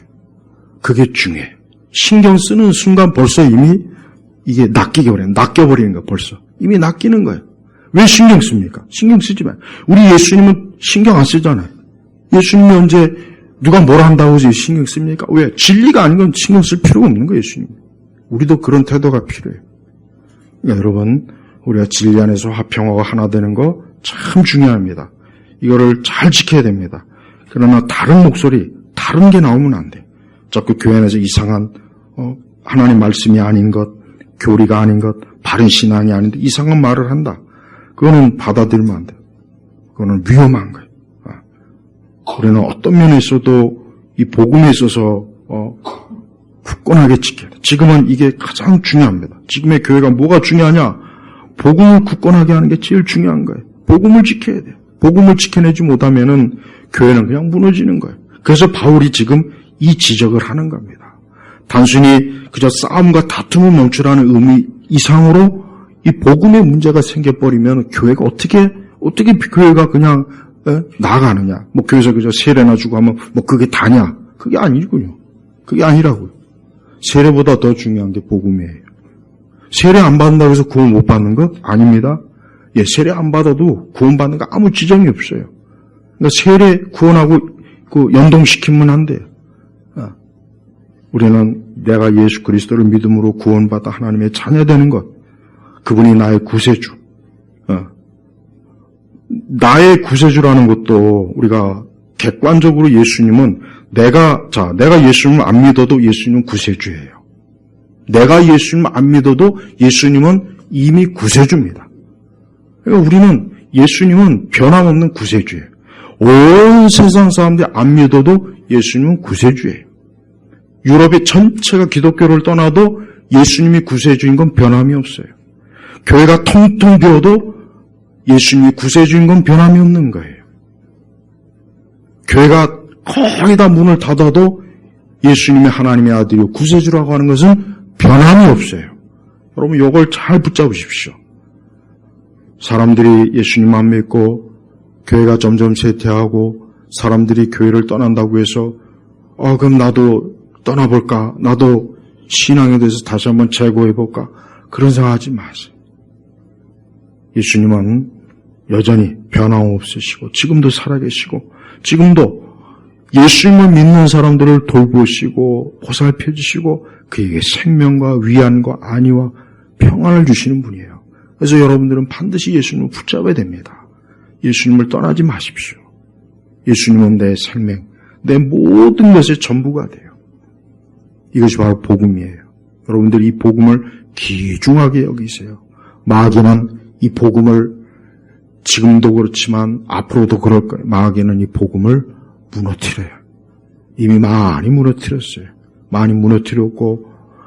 그게 중요해. 신경 쓰는 순간 벌써 이미 이게 낚여버리는 거야, 벌써. 이미 낚이는 거예요. 왜 신경 씁니까? 신경 쓰지 마요. 우리 예수님은 신경 안 쓰잖아요. 예수님이 언제 누가 뭐라 한다고 신경 씁니까? 왜? 진리가 아닌 건 신경 쓸 필요가 없는 거예요, 예수님. 우리도 그런 태도가 필요해요. 그러니까 여러분, 우리가 진리 안에서 화평하고 하나 되는 거 참 중요합니다. 이거를 잘 지켜야 됩니다. 그러나 다른 목소리, 다른 게 나오면 안 돼. 자꾸 교회 안에서 이상한 하나님 말씀이 아닌 것, 교리가 아닌 것, 바른 신앙이 아닌데 이상한 말을 한다. 그거는 받아들이면 안 돼요. 그거는 위험한 거예요. 우리는 어떤 면에 있어도 이 복음에 있어서 굳건하게 지켜야 돼요. 지금은 이게 가장 중요합니다. 지금의 교회가 뭐가 중요하냐? 복음을 굳건하게 하는 게 제일 중요한 거예요. 복음을 지켜야 돼요. 복음을 지켜내지 못하면은 교회는 그냥 무너지는 거예요. 그래서 바울이 지금 이 지적을 하는 겁니다. 단순히 그저 싸움과 다툼을 멈추라는 의미 이상으로 이 복음의 문제가 생겨버리면 교회가 어떻게 교회가 그냥 나아가느냐. 뭐 교회에서 그저 세례나 주고 하면 뭐 그게 다냐. 그게 아니고요. 그게 아니라고요. 세례보다 더 중요한 게 복음이에요. 세례 안 받는다고 해서 구원 못 받는 것? 아닙니다. 예, 세례 안 받아도 구원 받는 거 아무 지장이 없어요. 그러니까 세례 구원하고 연동시키면 안 돼요. 우리는 내가 예수 그리스도를 믿음으로 구원받아 하나님의 자녀 되는 것. 그분이 나의 구세주. 나의 구세주라는 것도 우리가 객관적으로 예수님은 내가 예수님을 안 믿어도 예수님은 구세주예요. 내가 예수님을 안 믿어도 예수님은 이미 구세주입니다. 그러니까 우리는 예수님은 변함없는 구세주예요. 온 세상 사람들이 안 믿어도 예수님은 구세주예요. 유럽의 전체가 기독교를 떠나도 예수님이 구세주인 건 변함이 없어요. 교회가 텅텅 비어도 예수님이 구세주인 건 변함이 없는 거예요. 교회가 거의 다 문을 닫아도 예수님이 하나님의 아들이요 구세주라고 하는 것은 변함이 없어요. 여러분 이걸 잘 붙잡으십시오. 사람들이 예수님 안 믿고 교회가 점점 쇠퇴하고 사람들이 교회를 떠난다고 해서 그럼 나도 떠나볼까? 나도 신앙에 대해서 다시 한번 재고해볼까? 그런 생각하지 마세요. 예수님은 여전히 변함없으시고 지금도 살아계시고 지금도 예수님을 믿는 사람들을 돌보시고 보살펴주시고 그에게 생명과 위안과 안위와 평안을 주시는 분이에요. 그래서 여러분들은 반드시 예수님을 붙잡아야 됩니다. 예수님을 떠나지 마십시오. 예수님은 내 생명, 내 모든 것의 전부가 돼요. 이것이 바로 복음이에요. 여러분들이 이 복음을 귀중하게 여기세요. 마귀는 이 복음을 지금도 그렇지만 앞으로도 그럴 거예요. 마귀는 이 복음을 무너뜨려요. 이미 많이 무너뜨렸어요. 많이 무너뜨렸고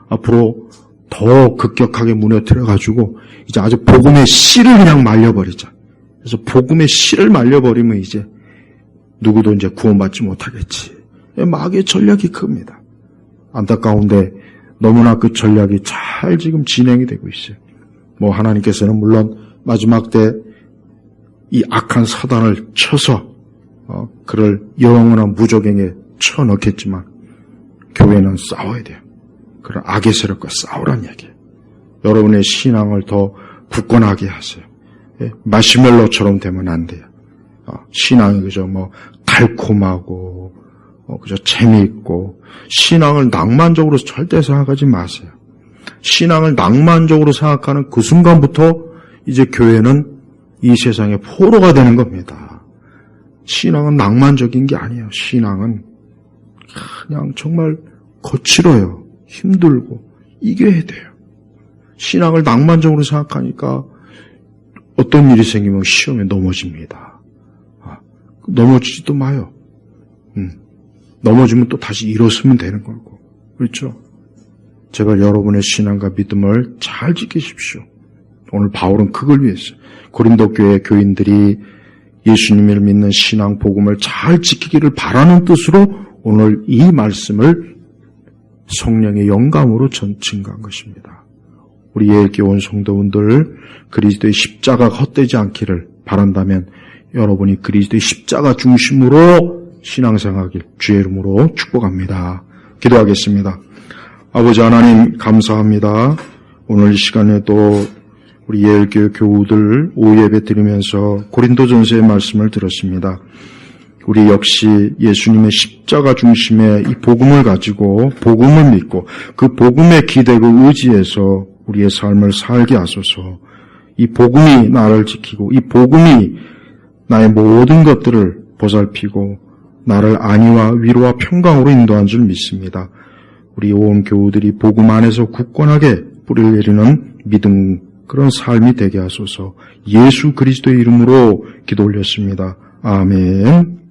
앞으로 더 급격하게 무너뜨려가지고 이제 아주 복음의 씨를 그냥 말려버리자. 그래서 복음의 씨를 말려버리면 이제 누구도 이제 구원받지 못하겠지. 마귀의 전략이 큽니다. 안타까운데 너무나 그 전략이 잘 지금 진행이 되고 있어요. 뭐 하나님께서는 물론 마지막 때 이 악한 사단을 쳐서 그를 영원한 무적행에 쳐넣겠지만 교회는 싸워야 돼요. 그런 악의 세력과 싸우란 얘기예요. 여러분의 신앙을 더 굳건하게 하세요. 마시멜로처럼 되면 안 돼요. 신앙이 그저 뭐 달콤하고 그저 재미있고 신앙을 낭만적으로 절대 생각하지 마세요. 신앙을 낭만적으로 생각하는 그 순간부터 이제 교회는 이 세상의 포로가 되는 겁니다. 신앙은 낭만적인 게 아니에요. 신앙은 그냥 정말 거칠어요. 힘들고 이겨야 돼요. 신앙을 낭만적으로 생각하니까 어떤 일이 생기면 시험에 넘어집니다. 넘어지지도 마요. 넘어지면 또 다시 일어서면 되는 거고. 그렇죠? 제발 여러분의 신앙과 믿음을 잘 지키십시오. 오늘 바울은 그걸 위해서 고린도 교회 교인들이 예수님을 믿는 신앙 복음을 잘 지키기를 바라는 뜻으로 오늘 이 말씀을 성령의 영감으로 증거한 것입니다. 우리 예일교회 온 성도분들 그리스도의 십자가가 헛되지 않기를 바란다면 여러분이 그리스도의 십자가 중심으로 신앙생활하길 주의 이름으로 축복합니다. 기도하겠습니다. 아버지 하나님 감사합니다. 오늘 이 시간에도 우리 예일교회 교우들 오후 예배 드리면서 고린도전서의 말씀을 들었습니다. 우리 역시 예수님의 십자가 중심의 이 복음을 가지고 복음을 믿고 그 복음에 기대고 의지해서 우리의 삶을 살게 하소서. 이 복음이 나를 지키고 이 복음이 나의 모든 것들을 보살피고 나를 안위와 위로와 평강으로 인도한 줄 믿습니다. 우리 온 교우들이 복음 안에서 굳건하게 뿌리를 내리는 믿음 그런 삶이 되게 하소서. 예수 그리스도의 이름으로 기도 올렸습니다. 아멘.